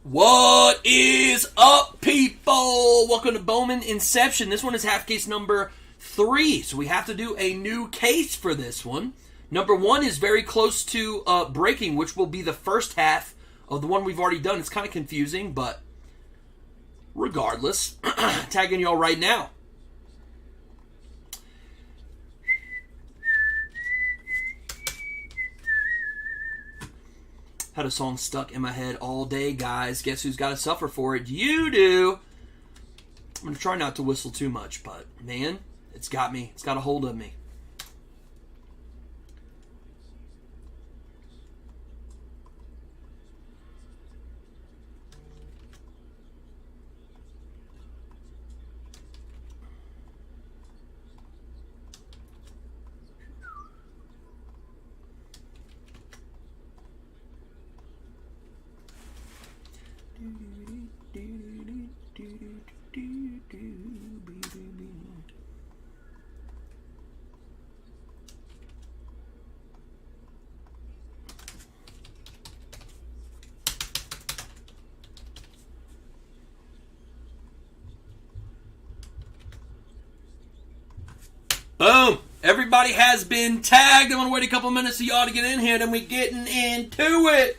What is up, people? Welcome to Bowman Inception. This one is half case number 3, so we have to do a new case for this one. Number 1 is very close to breaking, which will be the first half of the one we've already done. It's kind of confusing, but regardless, tagging y'all right now. Had a song stuck in my head all day, guys. Guess who's got to suffer for it? You do. I'm going to try not to whistle too much, but man, it's got me. It's got a hold of me. Boom! Everybody has been tagged. I'm going to wait a couple minutes for y'all to get in here, then we're getting into it.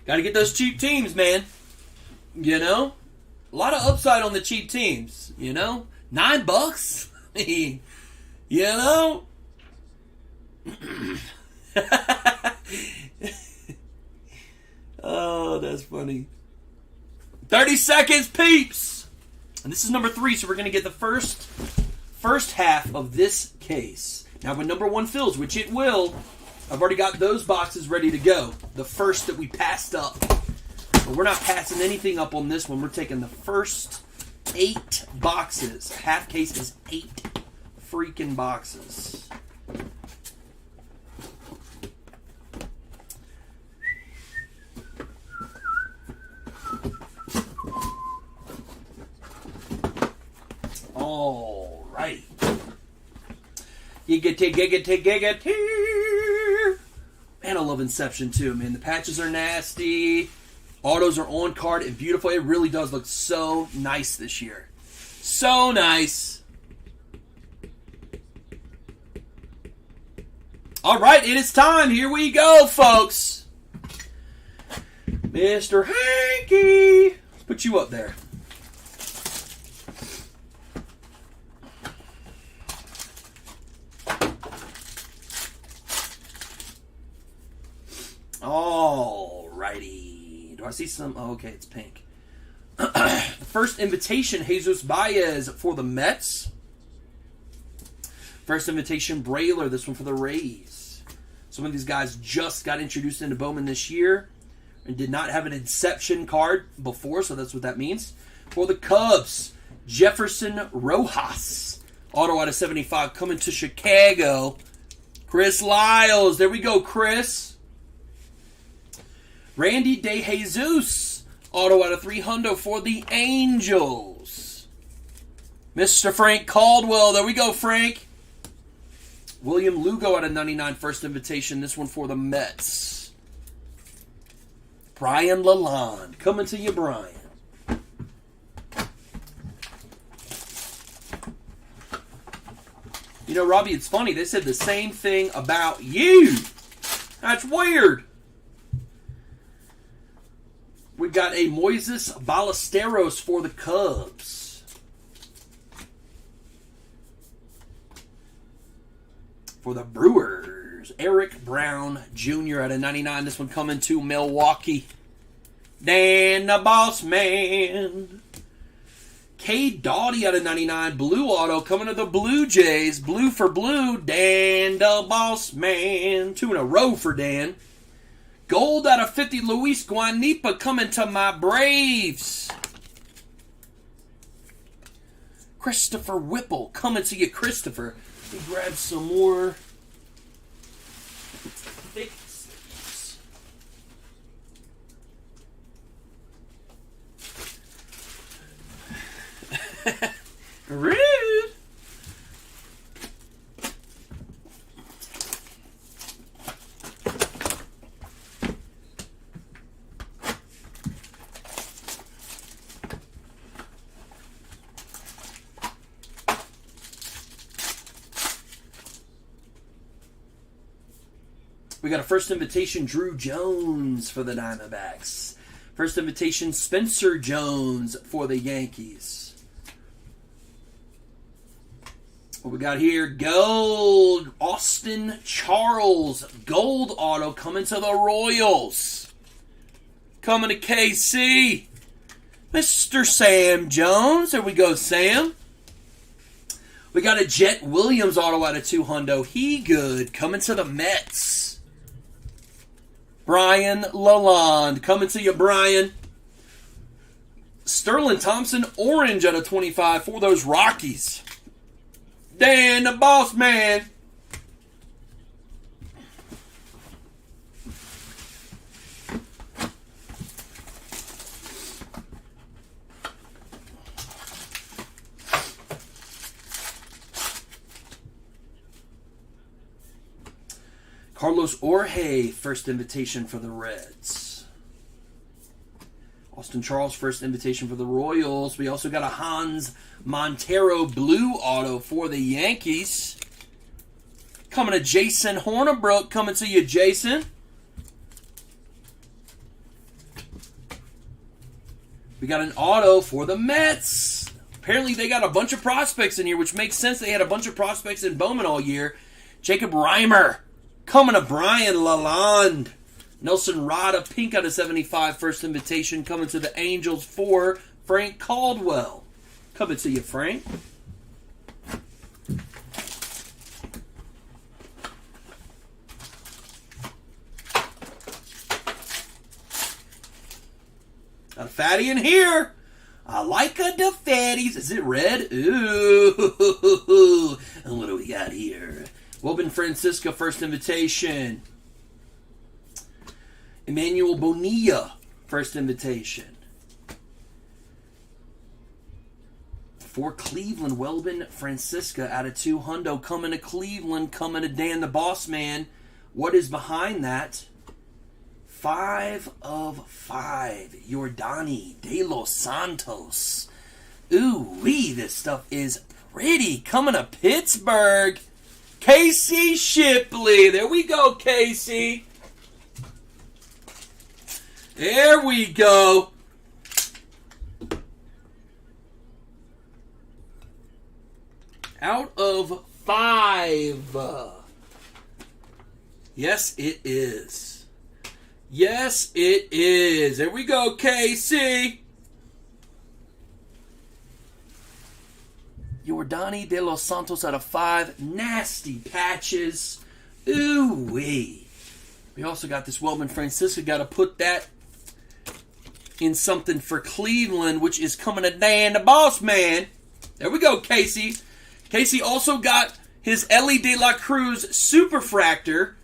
Got to get those cheap teams, man. You know? A lot of upside on the cheap teams, you know? $9? I mean, you know? Oh, that's funny. 30 seconds, peeps! And this is number 3, so we're going to get the first half of this case. Now, when number 1 fills, which it will, I've already got those boxes ready to go. The first that we passed up. But we're not passing anything up on this one. We're taking the first 8 boxes. Half case is 8 freaking boxes. All right. Giggity. Man, I love Inception too, man. The patches are nasty. Autos are on card and beautiful. It really does look so nice this year. So nice. All right, it is time. Here we go, folks. Mr. Hanky. Let's put you up there. Alrighty. Do I see some? Oh, okay, it's pink. The first invitation, Jesus Baez for the Mets. First invitation, Brailer. This one for the Rays. Some of these guys just got introduced into Bowman this year and did not have an Inception card before, so that's what that means. For the Cubs, Jefferson Rojas. Auto out of 75 coming to Chicago. Chris Lyles. There we go, Chris. Randy DeJesus, auto out of 300 for the Angels. Mr. Frank Caldwell, there we go, Frank. William Lugo out of 99, first invitation. This one for the Mets. Brian Lalonde. Coming to you, Brian. You know, Robbie, it's funny. They said the same thing about you. That's weird. We got a Moises Ballesteros for the Cubs. For the Brewers, Eric Brown Jr. out of 99. This one coming to Milwaukee. Dan the Boss Man. K. Doughty out of 99. Blue auto coming to the Blue Jays. Blue for blue. Dan the Boss Man. 2 in a row for Dan. Gold out of 50. Luis Guanipa coming to my Braves. Christopher Whipple coming to you, Christopher. Let me grab some more thick sleeves. Rude. We got a first invitation, Drew Jones for the Diamondbacks. First invitation, Spencer Jones for the Yankees. What we got here? Gold, Austin Charles. Gold auto coming to the Royals. Coming to KC. Mr. Sam Jones. There we go, Sam. We got a Jet Williams auto out of 200. He good. Coming to the Mets. Brian Lalonde. Coming to you, Brian. Sterling Thompson, orange out of 25 for those Rockies. Dan the Boss Man. Carlos Orhe, first invitation for the Reds. Austin Charles, first invitation for the Royals. We also got a Hans Montero blue auto for the Yankees. Coming to Jason Hornibrook. Coming to you, Jason. We got an auto for the Mets. Apparently they got a bunch of prospects in here, which makes sense. They had a bunch of prospects in Bowman all year. Jacob Reimer. Coming to Brian Lalonde. Nelson Rada, pink out of 75, first invitation. Coming to the Angels for Frank Caldwell. Coming to you, Frank. Got a fatty in here. I like the fatties. Is it red? Ooh. And what do we got here? Wilbin Francisco, first invitation. Emmanuel Bonilla, first invitation. For Cleveland, Welbin Francisco out of 200. Coming to Cleveland, coming to Dan the Boss Man. What is behind that? 5 of 5. Yordani De Los Santos. Ooh-wee, this stuff is pretty. Coming to Pittsburgh. Casey Shipley. There we go, Casey. There we go. Out of 5. Yes, it is. Yes, it is. There we go, Casey. Yordani De Los Santos out of 5. Nasty patches. Ooh-wee. We also got this Welbin Francisco. Got to put that in something for Cleveland, which is coming to Dan the Boss Man. There we go, Casey. Casey also got his Ellie De La Cruz Superfractor.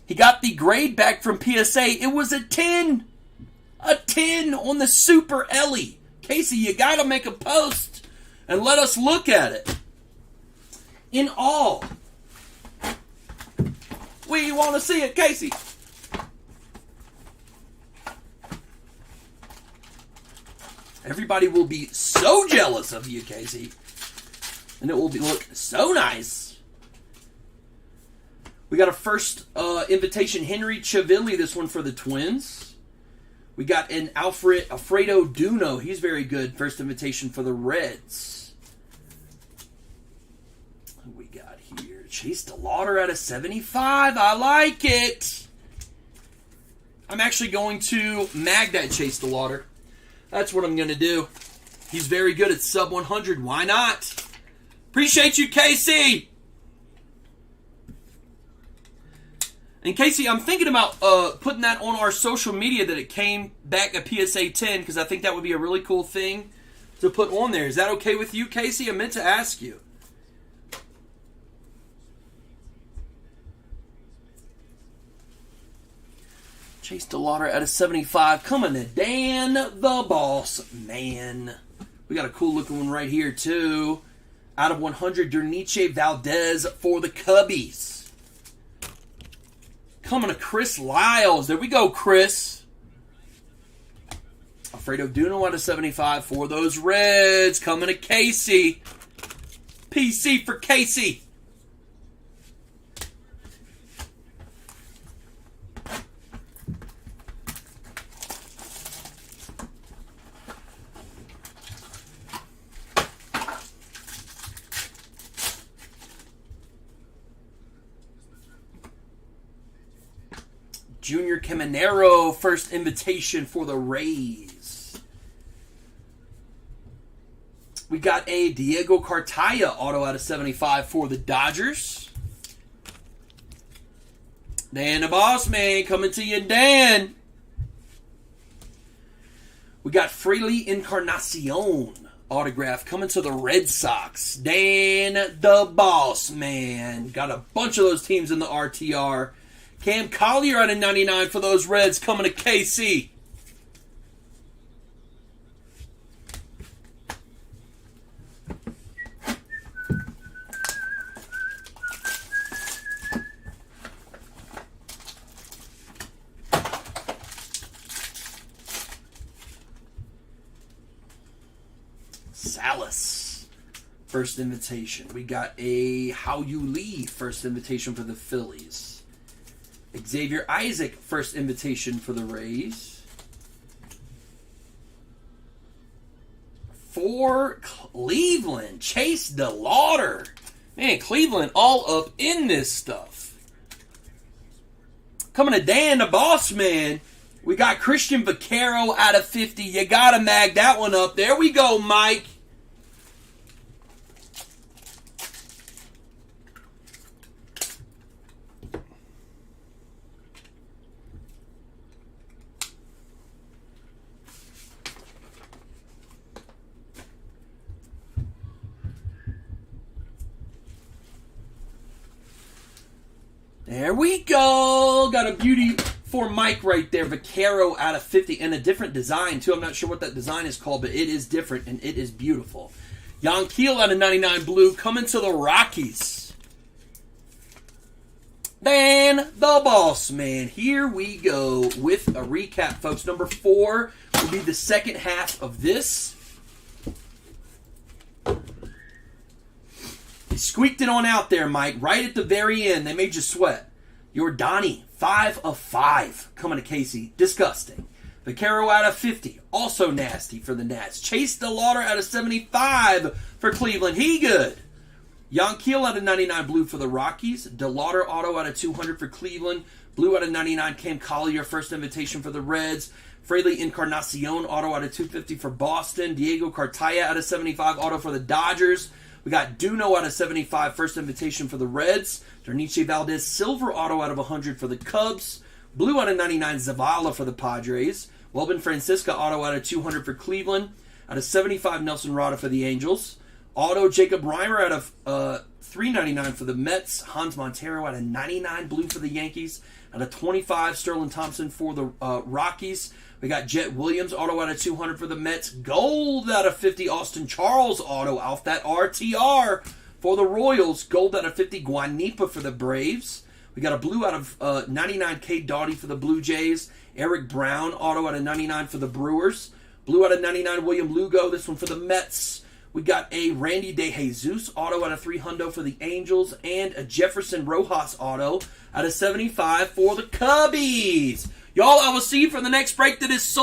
He got the grade back from PSA. It was a 10. A 10 on the Super Ellie. Casey, you got to make a post and let us look at it. In all. We want to see it, Casey. Everybody will be so jealous of you, Casey. And it will look so nice. We got a first invitation, Henry Chivilli, this one for the Twins. We got an Alfredo Duno. He's very good. First invitation for the Reds. Who we got here? Chase DeLauder out of 75. I like it. I'm actually going to mag that Chase DeLauder. That's what I'm going to do. He's very good at sub 100. Why not? Appreciate you, Casey. And Casey, I'm thinking about putting that on our social media that it came back at PSA 10 because I think that would be a really cool thing to put on there. Is that okay with you, Casey? I meant to ask you. Chase DeLauder out of 75. Coming to Dan the Boss Man. We got a cool looking one right here too. Out of 100, Derniche Valdez for the Cubbies. Coming to Chris Lyles. There we go, Chris. Alfredo Duno out of 75 for those Reds. Coming to Casey. PC for Casey. Junior Caminero, first invitation for the Rays. We got a Diego Cartaya auto out of 75 for the Dodgers. Dan the Boss Man, coming to you, Dan. We got Fraley Encarnacion autograph coming to the Red Sox. Dan the Boss Man. Got a bunch of those teams in the RTR. Cam Collier out of 99 for those Reds, coming to KC. Salas, first invitation. We got a How You Lee, first invitation for the Phillies. Xavier Isaac, first invitation for the Rays. For Cleveland, Chase DeLauder. Man, Cleveland all up in this stuff. Coming to Dan, the Boss Man. We got Christian Vaquero out of 50. You got to mag that one up. There we go, Mike. There we go. Got a beauty for Mike right there. Vaquero out of 50 and a different design too. I'm not sure what that design is called, but it is different and it is beautiful. Yanquiel out of 99 blue coming to the Rockies. Dan the Boss Man. Here we go with a recap, folks. Number 4 will be the second half of this. You squeaked it on out there, Mike. Right at the very end, they made you sweat. Your Donnie, 5 of 5. Coming to Casey. Disgusting. Vaquero out of 50. Also nasty for the Nats. Chase DeLauder out of 75 for Cleveland. He good. Yanquiel out of 99 blue for the Rockies. DeLauder auto out of 200 for Cleveland. Blue out of 99. Cam Collier, first invitation for the Reds. Fraley Encarnacion auto out of 250 for Boston. Diego Cartaya out of 75 auto for the Dodgers. We got Duno out of 75, first invitation for the Reds. Derniche Valdez, silver auto out of 100 for the Cubs. Blue out of 99, Zavala for the Padres. Welbin Francisca auto out of 200 for Cleveland. Out of 75, Nelson Rada for the Angels. Auto, Jacob Reimer out of $3.99 for the Mets. Hans Montero out of 99, blue for the Yankees. Out of 25, Sterling Thompson for the Rockies. We got Jet Williams, auto out of 200 for the Mets. Gold out of 50, Austin Charles auto off that RTR for the Royals. Gold out of 50, Guanipa for the Braves. We got a blue out of 99, K. Doughty for the Blue Jays. Eric Brown, auto out of 99 for the Brewers. Blue out of 99, William Lugo. This one for the Mets. We got a Randy DeJesus auto out of 300 for the Angels, and a Jefferson Rojas auto out of 75 for the Cubbies. Y'all, I will see you for the next break that is sold.